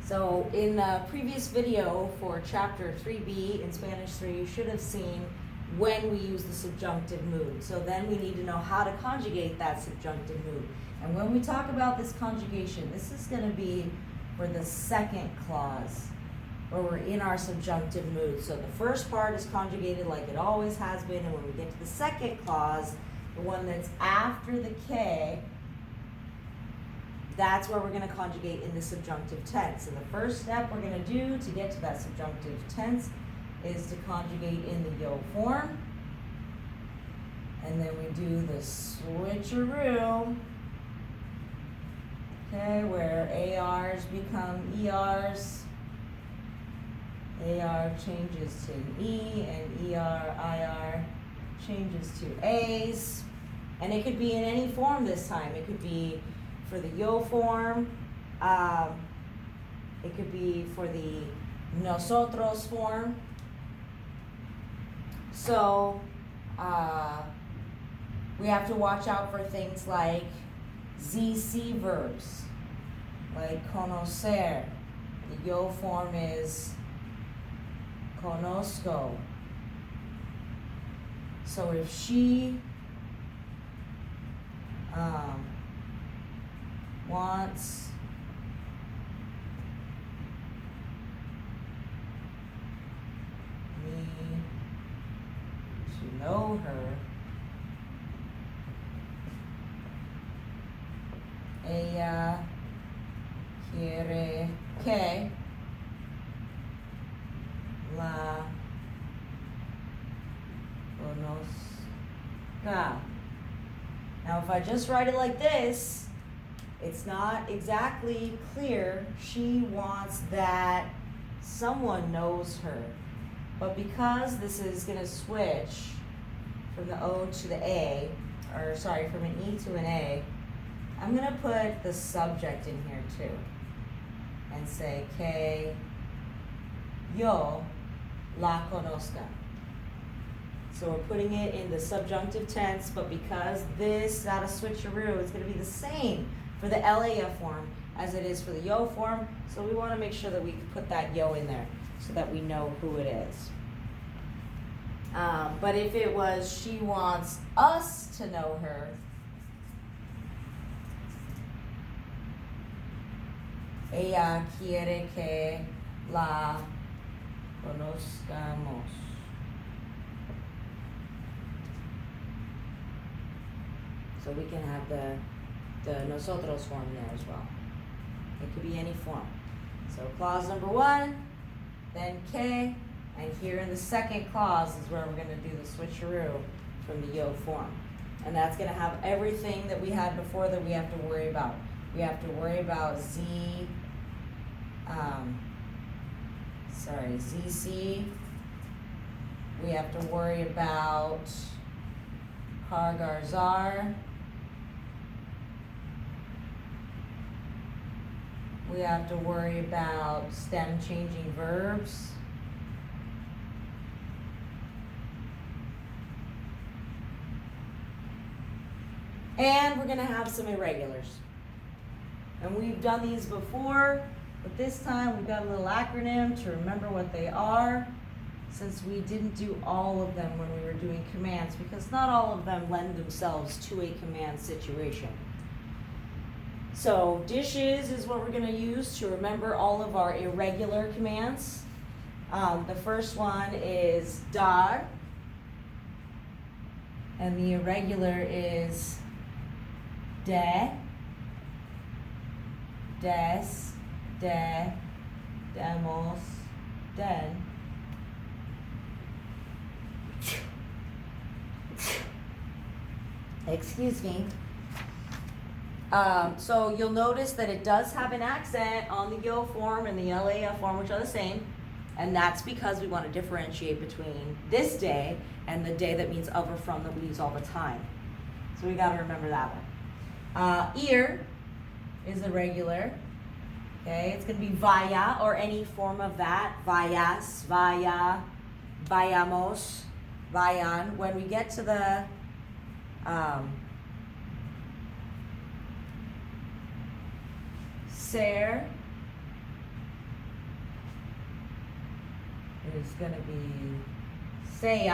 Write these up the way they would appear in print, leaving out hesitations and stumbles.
So in the previous video for chapter 3B in Spanish 3, you should have seen when we use the subjunctive mood. So then we need to know how to conjugate that subjunctive mood. And when we talk about this conjugation, this is going to be for the second clause, where we're in our subjunctive mood. So the first part is conjugated like it always has been, and when we get to the second clause, the one that's after the K, that's where we're going to conjugate in the subjunctive tense. And the first step we're going to do to get to that subjunctive tense is to conjugate in the yo form. And then we do the switcheroo, okay, where ARs become ERs. AR changes to an E, and IR changes to A's. And it could be in any form this time. It could be for the yo form. It could be for the nosotros form. So we have to watch out for things like ZC verbs, like conocer. The yo form is conozco. So if she wants me to know her, ella quiere que la conozca. Now, if I just write it like this, it's not exactly clear. She wants that someone knows her. But because this is going to switch from the O to the A, or sorry, from an E to an A, I'm going to put the subject in here too and say que yo la conozca. So we're putting it in the subjunctive tense, but because this is not a switcheroo, it's going to be the same for the LAF form as it is for the yo form. So we want to make sure that we put that yo in there so that we know who it is. But if it was she wants us to know her, ella quiere que la conozcamos. So we can have the nosotros form there as well. It could be any form. So clause number 1, then que, and here in the second clause is where we're going to do the switcheroo from the yo form. And that's going to have everything that we had before that we have to worry about. We have to worry about ZC. We have to worry about Kargarzar. We have to worry about stem changing verbs. And we're going to have some irregulars. And we've done these before, but this time we've got a little acronym to remember what they are, since we didn't do all of them when we were doing commands, because not all of them lend themselves to a command situation. So dishes is what we're going to use to remember all of our irregular commands. The first one is dar, and the irregular is de, des, de, demos, den. Excuse me. So you'll notice that it does have an accent on the yo form and the LAF form, which are the same. And that's because we want to differentiate between this day and the day that means of or from that we use all the time. So we got to remember that one. Ir is the regular. Okay, it's going to be vaya or any form of that. Vayas, vaya, vayamos, vayan. When we get to the ser, is going to be sea,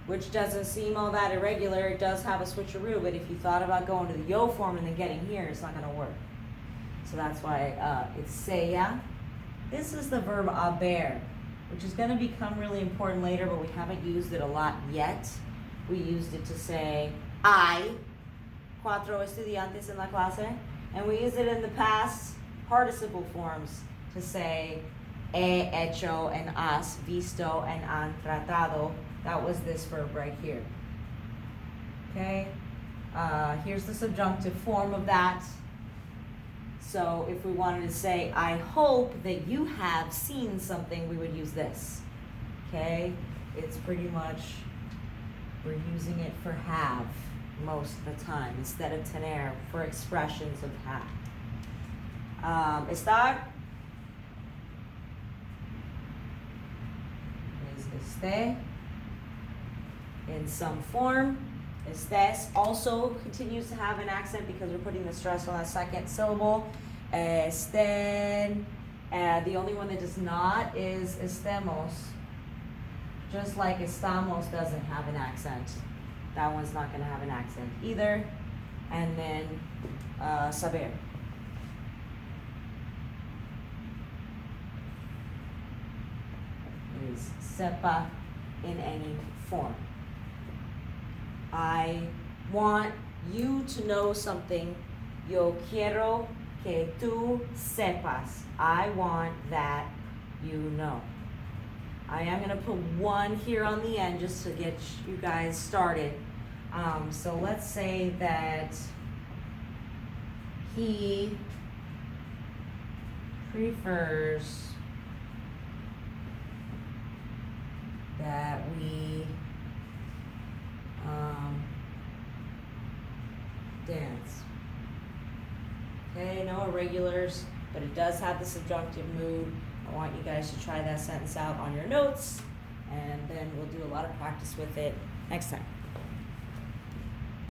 which doesn't seem all that irregular. It does have a switcheroo, but if you thought about going to the yo form and then getting here, it's not going to work. So that's why it's sea. This is the verb haber, which is going to become really important later, but we haven't used it a lot yet. We used it to say hay cuatro estudiantes en la clase, and we use it in the past participle forms to say he hecho and has visto and han tratado. That was this verb right here. Okay, here's the subjunctive form of that. So if we wanted to say, I hope that you have seen something, we would use this. Okay, it's pretty much, we're using it for have most of the time instead of tener for expressions of have. Estar is este in some form. Estés also continues to have an accent because we're putting the stress on that second syllable. Estén. The only one that does not is estemos. Just like estamos doesn't have an accent. That one's not going to have an accent either. And then saber. Is sepa in any form. I want you to know something. Yo quiero que tú sepas. I want that you know. I am going to put one here on the end just to get you guys started. So let's say that he prefers that we dance. Okay, no irregulars, but it does have the subjunctive mood. I want you guys to try that sentence out on your notes, and then we'll do a lot of practice with it next time.